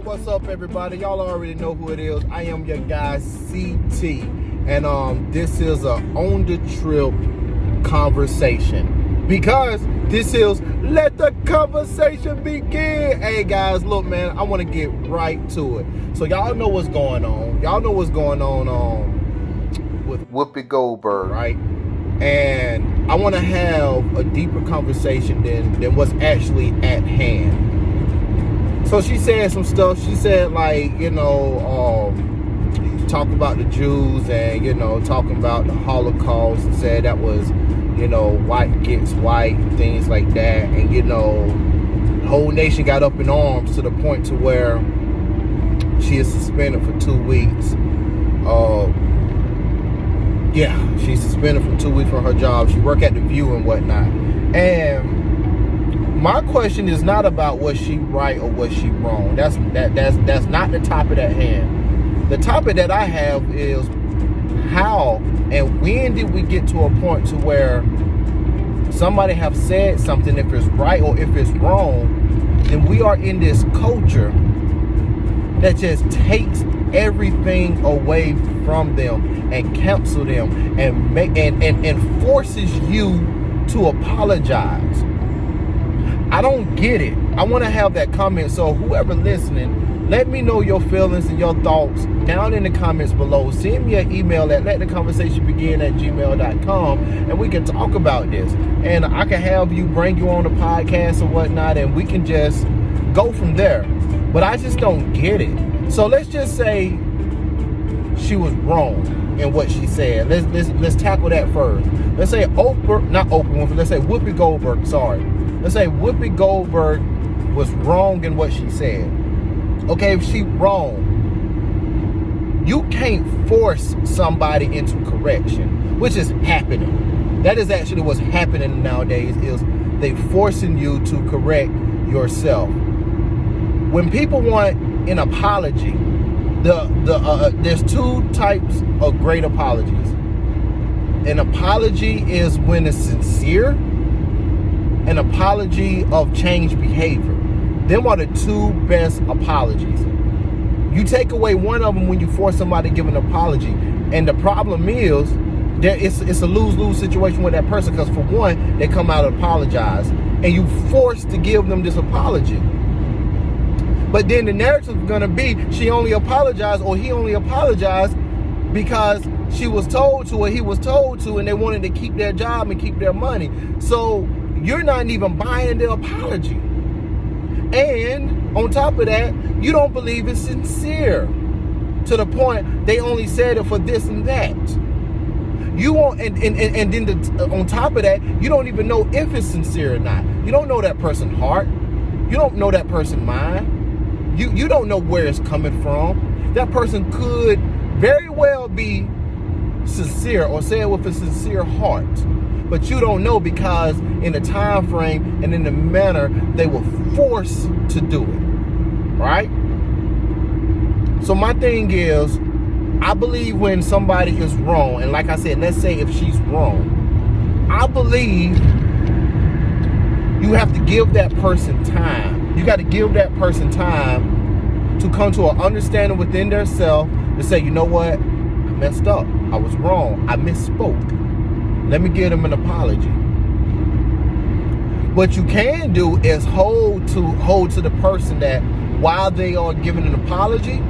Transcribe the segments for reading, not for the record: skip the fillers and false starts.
What's up, everybody? Y'all already know who it is. I am your guy, CT. And this is a on the trip conversation. Because this is let the conversation begin. Hey guys, look, man, I want to get right to it. So y'all know what's going on. Y'all know what's going on with Whoopi Goldberg, right? And I want to have a deeper conversation than what's actually at hand. So she said some stuff. She said, like, talk about the Jews and, talking about the Holocaust, and said that was, white gets white, things like that. And, the whole nation got up in arms to the point to where she is suspended for 2 weeks. She's suspended for 2 weeks from her job. She worked at The View and whatnot. And my question is not about was she right or was she wrong. That's not the topic at hand. The topic that I have is how and when did we get to a point to where somebody have said something, if it's right or if it's wrong, then we are in this culture that just takes everything away from them and cancel them and forces you to apologize. I don't get it. I want to have that comment. So whoever listening, let me know your feelings and your thoughts down in the comments below. Send me an email at lettheconversationbegin@gmail.com and we can talk about this. And I can have you bring you on the podcast or whatnot and we can just go from there. But I just don't get it. So let's just say she was wrong in what she said. Let's tackle that first. Let's say let's say Whoopi Goldberg, sorry. Let's say Whoopi Goldberg was wrong in what she said. Okay, if she wrong, you can't force somebody into correction, which is happening. That is actually what's happening nowadays, is they forcing you to correct yourself. When people want an apology, there's two types of great apologies. An apology is when it's sincere. An apology of changed behavior. Them are the two best apologies. You take away one of them when you force somebody to give an apology. And the problem is, it's a lose-lose situation with that person, because for one, they come out and apologize. And you forced to give them this apology. But then the narrative is going to be, she only apologized or he only apologized because she was told to or he was told to, and they wanted to keep their job and keep their money. So you're not even buying the apology. And on top of that, you don't believe it's sincere to the point they only said it for this and that. You won't, and then on top of that, you don't even know if it's sincere or not. You don't know that person's heart. You don't know that person's mind. You don't know where it's coming from. That person could very well be sincere or say it with a sincere heart. But you don't know, because in the time frame and in the manner they were forced to do it, right? So my thing is, I believe when somebody is wrong, and like I said, let's say if she's wrong, I believe you have to give that person time. You got to give that person time to come to an understanding within themselves to say, you know what, I messed up, I was wrong, I misspoke. Let me give them an apology. What you can do is hold to the person that while they are giving an apology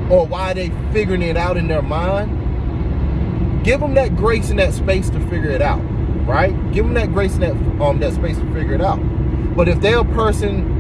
or while they figuring it out in their mind, give them that grace and that space to figure it out, right? Give them that grace and that space to figure it out. But if they're a person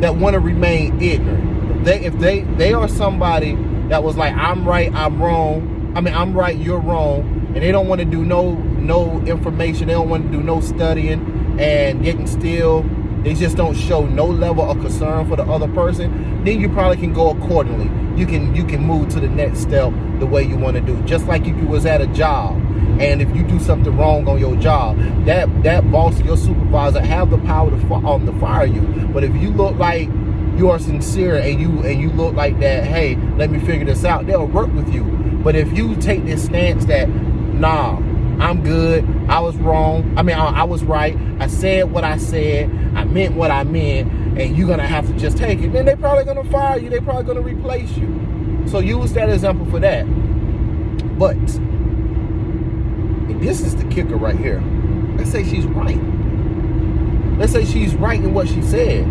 that want to remain ignorant, if they are somebody that was like, I'm right, I'm wrong, I'm right, you're wrong, and they don't want to do no information, they don't want to do no studying, and they just don't show no level of concern for the other person, then you probably can go accordingly. You can move to the next step the way you want to do. Just like if you was at a job, and if you do something wrong on your job, that boss or your supervisor have the power to fire you. But if you look like you are sincere and you look like that, hey, let me figure this out, they'll work with you. But if you take this stance that, nah, I'm good, I was wrong, I was right, I said what I said, I meant what I meant, and you're gonna have to just take it, then they're probably gonna fire you. They're probably gonna replace you. So use that example for that. But, and this is the kicker right here. Let's say she's right. Let's say she's right in what she said.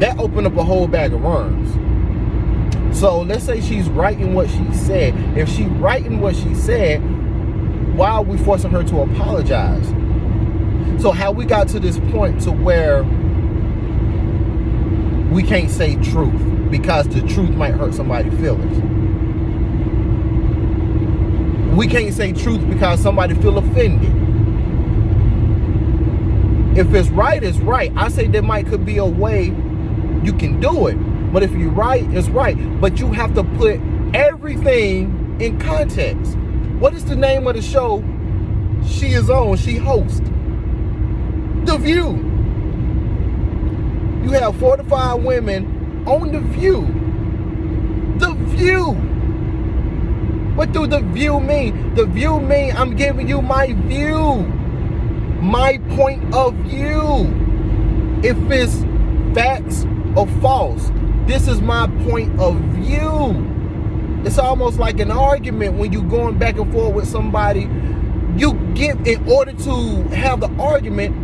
That opened up a whole bag of worms. So let's say she's right in what she said. If she's right in what she said, why are we forcing her to apologize? So how we got to this point to where we can't say truth because the truth might hurt somebody's feelings. We can't say truth because somebody feel offended. If it's right, it's right. I say there could be a way you can do it. But if you're right, it's right. But you have to put everything in context. What is the name of the show she is on? She hosts The View. You have 4 to 5 women on The View. The View. What do The View mean? The View mean I'm giving you my view. My point of view. If it's facts or false, this is my point of view. It's almost like an argument when you're going back and forth with somebody. You get, in order to have the argument,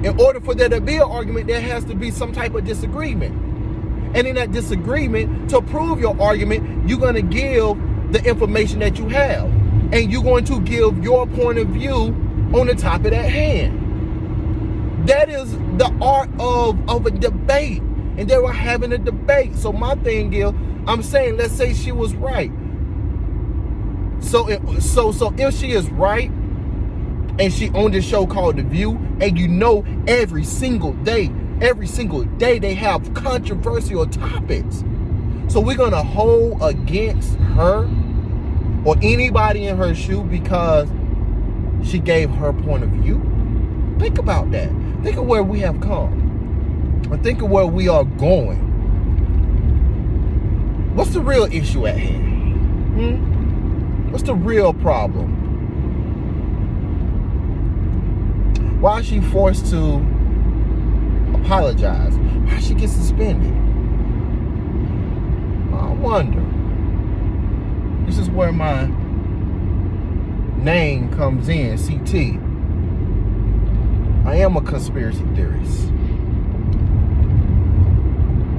in order for there to be an argument, there has to be some type of disagreement. And in that disagreement, to prove your argument, you're going to give the information that you have. And you're going to give your point of view on the topic at hand. That is the art of a debate. And they were having a debate. So my thing is, I'm saying, let's say she was right. So if she is right, and she on this show called The View, and you know every single day they have controversial topics. So we're gonna hold against her or anybody in her shoe because she gave her point of view. Think about that. Think of where we have come. And think of where we are going. What's the real issue at hand? What's the real problem? Why is she forced to apologize? Why she get suspended? I wonder. This is where my name comes in, CT. I am a conspiracy theorist.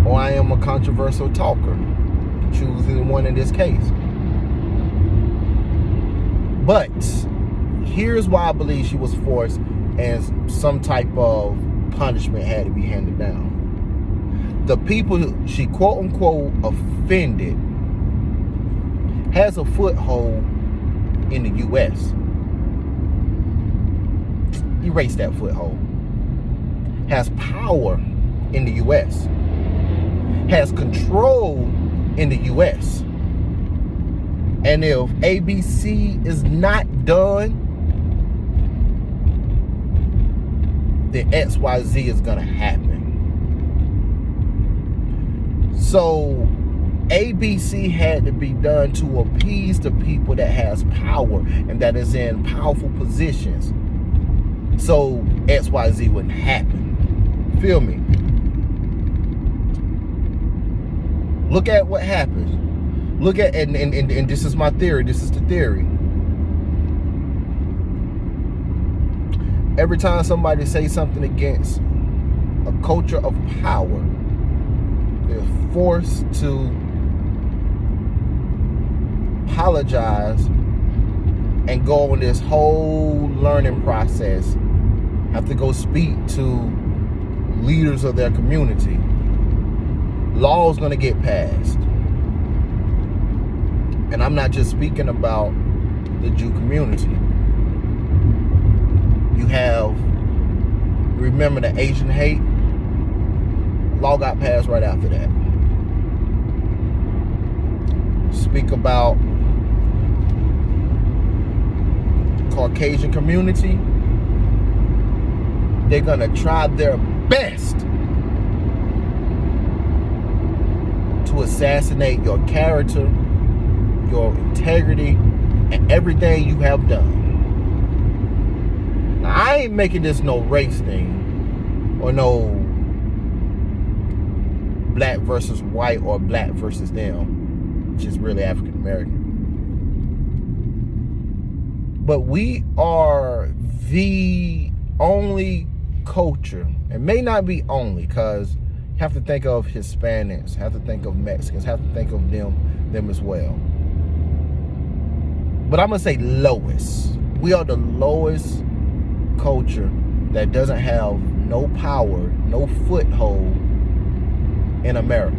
Or I am a controversial talker. Choose either one in this case. But here's why I believe she was forced and some type of punishment had to be handed down. The people she quote unquote offended has a foothold in the U.S. Erase that foothold. Has power in the U.S. Has control in the U.S. And if ABC is not done, then XYZ is gonna happen. So ABC had to be done to appease the people that has power and that is in powerful positions, so XYZ wouldn't happen. Feel me? Look at what happens. Look at, and this is my theory. This is the theory. Every time somebody says something against a culture of power, they're forced to apologize and go on this whole learning process. Have to go speak to leaders of their community. Law is going to get passed. And I'm not just speaking about the Jew community. You have, remember the Asian hate? Law got passed right after that. Speak about Caucasian community. They're going to try their best to assassinate your character, your integrity, and everything you have done. Now, I ain't making this no race thing or no black versus white or black versus them, which is really African American. But we are the only culture, and may not be only, because you have to think of Hispanics, have to think of Mexicans, have to think of them as well. But I'm gonna say lowest. We are the lowest culture that doesn't have no power, no foothold in America.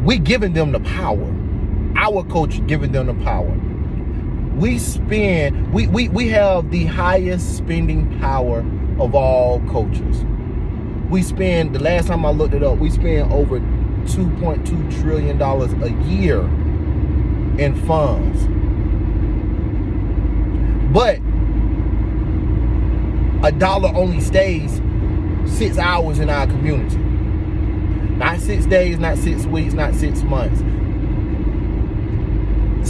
We giving them the power. Our culture giving them the power. We have the highest spending power of all cultures. We spend, the last time I looked it up, we spend over $2.2 trillion a year in funds. But a dollar only stays 6 hours in our community. Not 6 days, not 6 weeks, not 6 months.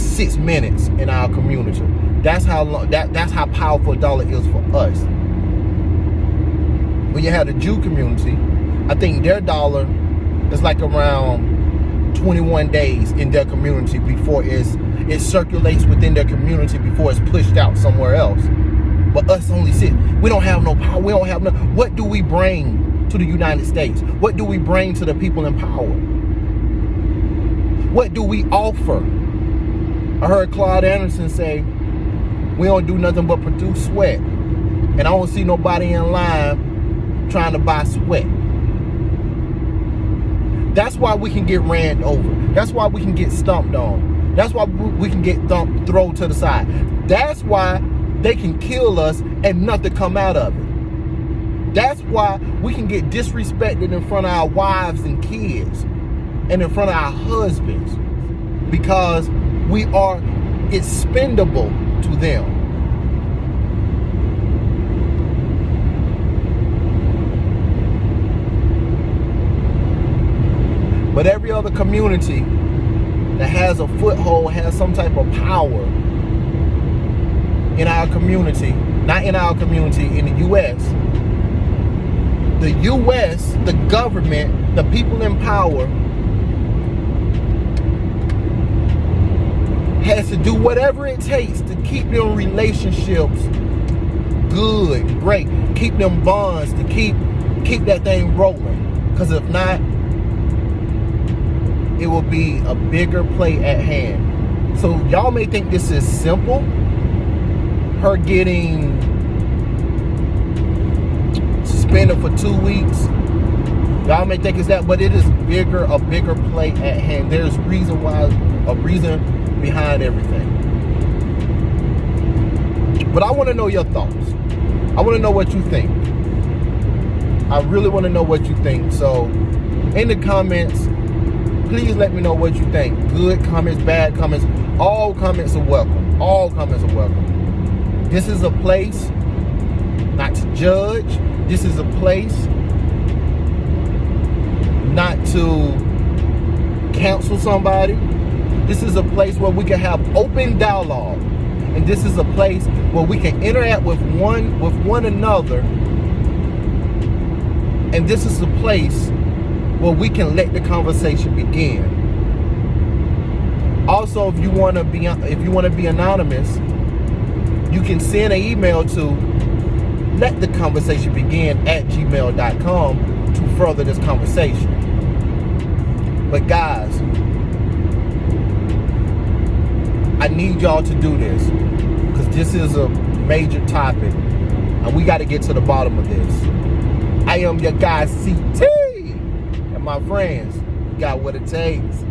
6 minutes in our community. That's how long, that's how powerful a dollar is for us. When you have the Jew community, I think their dollar is like around 21 days in their community before it circulates within their community before it's pushed out somewhere else. But us only sit. We don't have no power. We don't have no. What do we bring to the United States? What do we bring to the people in power? What do we offer? I heard Claude Anderson say, we don't do nothing but produce sweat. And I don't see nobody in line trying to buy sweat. That's why we can get ran over. That's why we can get stomped on. That's why we can get thrown to the side. That's why they can kill us and nothing come out of it. That's why we can get disrespected in front of our wives and kids and in front of our husbands, because we are expendable to them. But every other community that has a foothold, has some type of power in our community, not in our community, in the U.S., the government, the people in power has to do whatever it takes to keep them relationships good, great, keep them bonds, to keep that thing rolling. Because if not, it will be a bigger play at hand. So y'all may think this is simple, her getting suspended for 2 weeks. Y'all may think it's that, but it is a bigger play at hand. There's a reason behind everything. But I want to know your thoughts. I want to know what you think. I really want to know what you think. So in the comments, please let me know what you think. Good comments, bad comments, all comments are welcome. All comments are welcome. This is a place not to judge. This is a place not to cancel somebody. This is a place where we can have open dialogue. And this is a place where we can interact with one another. And this is a place where we can let the conversation begin. Also, if you want to be anonymous, you can send an email to lettheconversationbegin@gmail.com to further this conversation. But guys, I need y'all to do this, because this is a major topic and we got to get to the bottom of this. I am your guy CT, and my friends, got what it takes.